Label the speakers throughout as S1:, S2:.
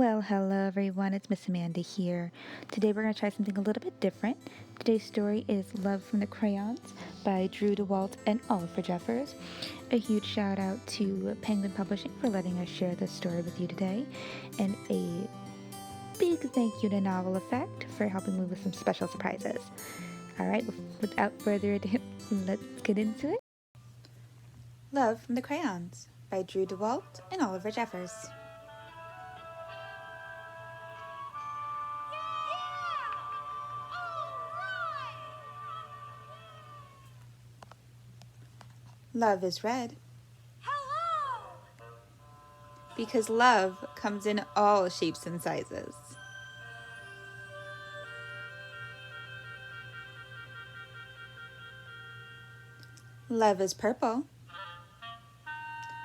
S1: Well, hello everyone, it's Miss Amanda here. Today we're going to try something a little bit different. Today's story is Love from the Crayons by Drew DeWalt and Oliver Jeffers. A huge shout out to Penguin Publishing for letting us share this story with you today, and a big thank you to Novel Effect for helping me with some special surprises. Alright, without further ado, let's get into it. Love from the Crayons by Drew DeWalt and Oliver Jeffers. Love is red.
S2: Hello!
S1: Because love comes in all shapes and sizes. Love is purple.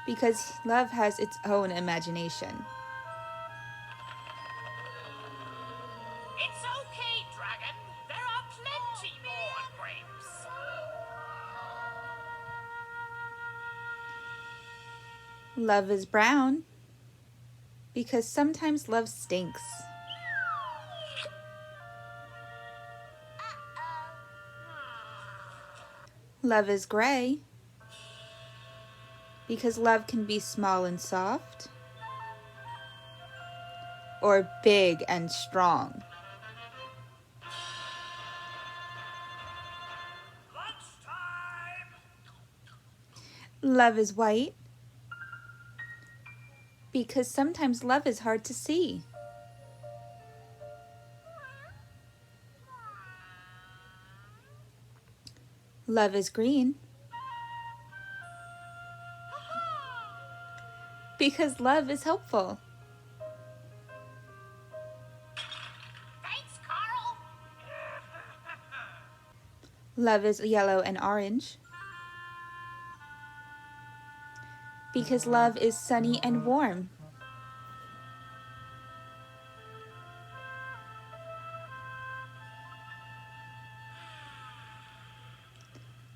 S1: Because love has its own imagination.
S2: It's okay, dragon. There are plenty more grapes.
S1: Love is brown. Because sometimes love stinks. Love is gray. Because love can be small and soft, or big and strong.
S2: Lunchtime!
S1: Love is white. Because sometimes love is hard to see. Love is green. Because love is hopeful.
S2: Thanks, Carl.
S1: Love is yellow and orange. Because love is sunny and warm.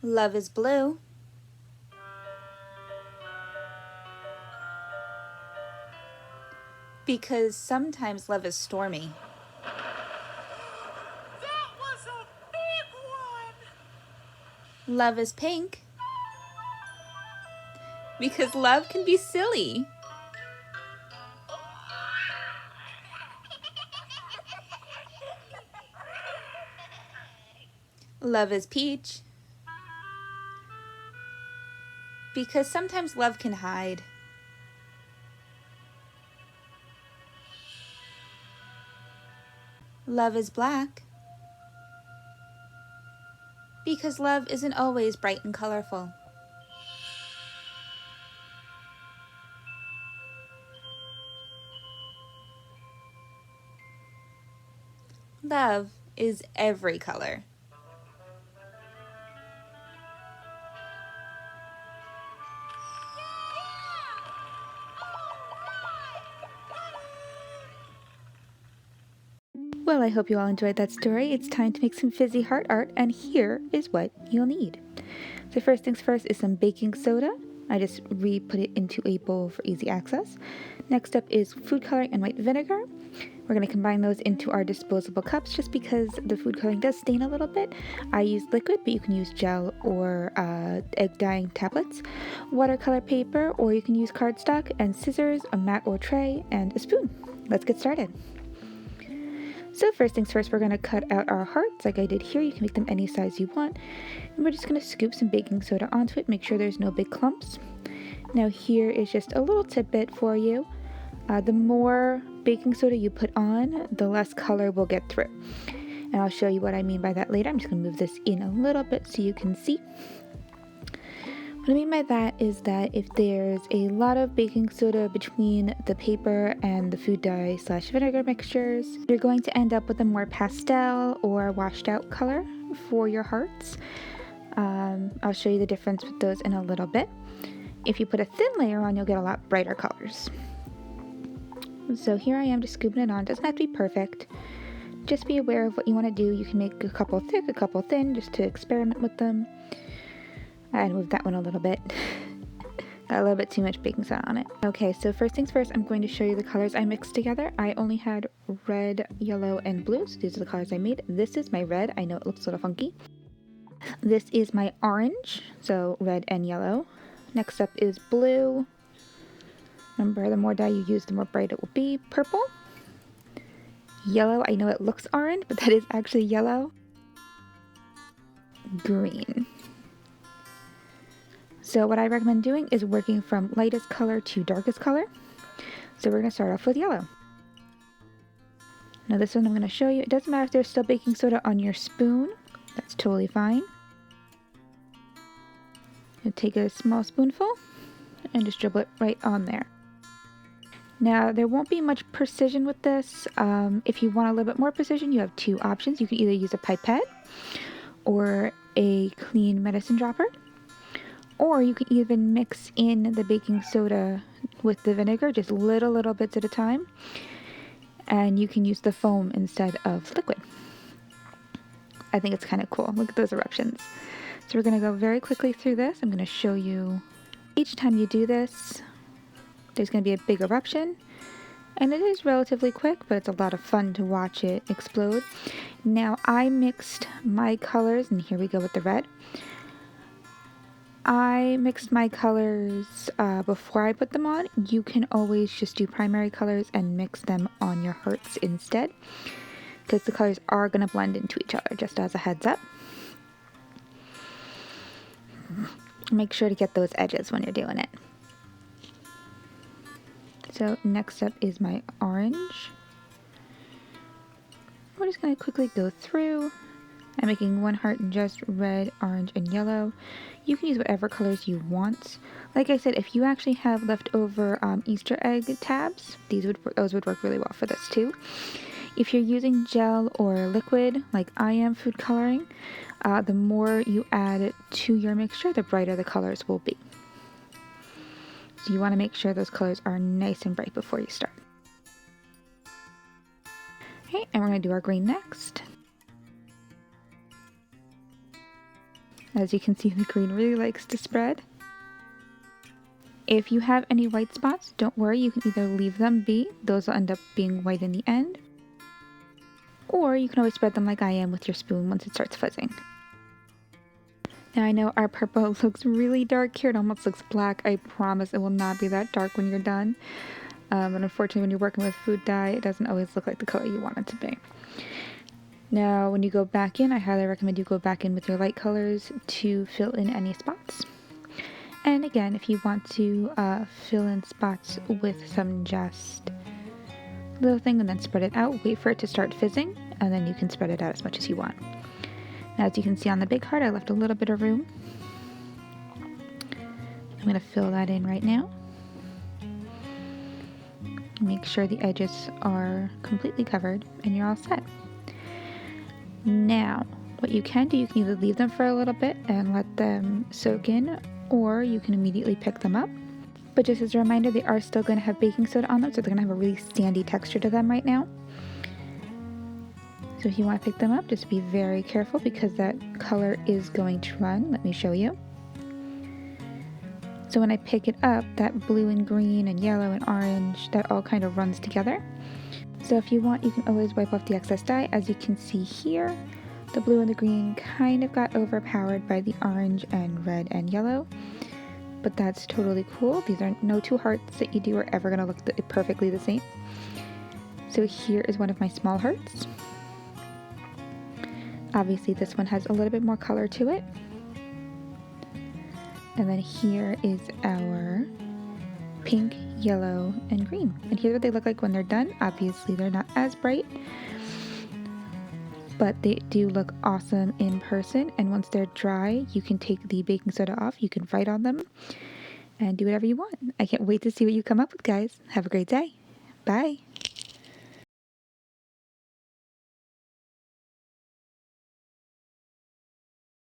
S1: Love is blue. Because sometimes love is stormy.
S2: That was a big one.
S1: Love is pink. Because love can be silly. Love is peach. Because sometimes love can hide. Love is black. Because love isn't always bright and colorful. Love is every color. Well, I hope you all enjoyed that story. It's time to make some fizzy heart art, and here is what you'll need. So first things first is some baking soda. I just re-put it into a bowl for easy access. Next up is food coloring and white vinegar. We're going to combine those into our disposable cups just because the food coloring does stain a little bit. I use liquid, but you can use gel or egg dyeing tablets, watercolor paper, or you can use cardstock, and scissors, a mat or tray, and a spoon. Let's get started. So first things first, we're going to cut out our hearts like I did here. You can make them any size you want. And we're just going to scoop some baking soda onto it, make sure there's no big clumps. Now here is just a little tidbit for you. The more baking soda you put on, the less color will get through. And I'll show you what I mean by that later. I'm just going to move this in a little bit so you can see. What I mean by that is that if there's a lot of baking soda between the paper and the food dye / vinegar mixtures, you're going to end up with a more pastel or washed out color for your hearts. I'll show you the difference with those in a little bit. If you put a thin layer on, you'll get a lot brighter colors. So here I am just scooping it on. It doesn't have to be perfect. Just be aware of what you want to do. You can make a couple thick, a couple thin, just to experiment with them. I moved that one a little bit. Got a little bit too much baking soda on it. Okay, so first things first, I'm going to show you the colors I mixed together. I only had red, yellow, and blue, so these are the colors I made. This is my red. I know it looks a little funky. This is my orange, so red and yellow. Next up is blue. Remember, the more dye you use, the more bright it will be. Purple. Yellow, I know it looks orange, but that is actually yellow. Green. So what I recommend doing is working from lightest color to darkest color. So we're going to start off with yellow. Now this one I'm going to show you. It doesn't matter if there's still baking soda on your spoon. That's totally fine. You take a small spoonful and just dribble it right on there. Now there won't be much precision with this. If you want a little bit more precision, you have two options. You can either use a pipette or a clean medicine dropper. Or you can even mix in the baking soda with the vinegar, just little bits at a time. And you can use the foam instead of liquid. I think it's kind of cool. Look at those eruptions. So we're going to go very quickly through this. I'm going to show you each time you do this, there's going to be a big eruption. And it is relatively quick, but it's a lot of fun to watch it explode. Now I mixed my colors, and here we go with the red. I mixed my colors before I put them on. You can always just do primary colors and mix them on your hearts instead, because the colors are going to blend into each other, just as a heads up. Make sure to get those edges when you're doing it. So next up is my orange. We're just going to quickly go through. I'm making one heart in just red, orange, and yellow. You can use whatever colors you want. Like I said, if you actually have leftover Easter egg tabs, those would work really well for this too. If you're using gel or liquid, like I am food coloring, the more you add to your mixture, the brighter the colors will be. So you want to make sure those colors are nice and bright before you start. Okay, and we're going to do our green next. As you can see, the green really likes to spread. If you have any white spots, don't worry, you can either leave them be, those will end up being white in the end, or you can always spread them like I am with your spoon once it starts fizzing. Now I know our purple looks really dark here, it almost looks black. I promise it will not be that dark when you're done. But unfortunately when you're working with food dye, it doesn't always look like the color you want it to be. Now, when you go back in, I highly recommend you go back in with your light colors to fill in any spots. And again, if you want to fill in spots with some just little thing and then spread it out, wait for it to start fizzing, and then you can spread it out as much as you want. Now, as you can see on the big heart, I left a little bit of room. I'm going to fill that in right now. Make sure the edges are completely covered and you're all set. Now, what you can do, you can either leave them for a little bit and let them soak in, or you can immediately pick them up. But just as a reminder, they are still going to have baking soda on them, so they're going to have a really sandy texture to them right now. So if you want to pick them up, just be very careful because that color is going to run. Let me show you. So when I pick it up, that blue and green and yellow and orange, that all kind of runs together. So if you want, you can always wipe off the excess dye. As you can see here, the blue and the green kind of got overpowered by the orange and red and yellow. But that's totally cool. These are no two hearts that you do are ever going to look perfectly the same. So here is one of my small hearts. Obviously this one has a little bit more color to it. And then here is our pink, yellow, and green. And here's what they look like when they're done. Obviously they're not as bright, but they do look awesome in person. And once they're dry, you can take the baking soda off, you can write on them, and do whatever you want. I can't wait to see what you come up with, guys. Have a great day. Bye.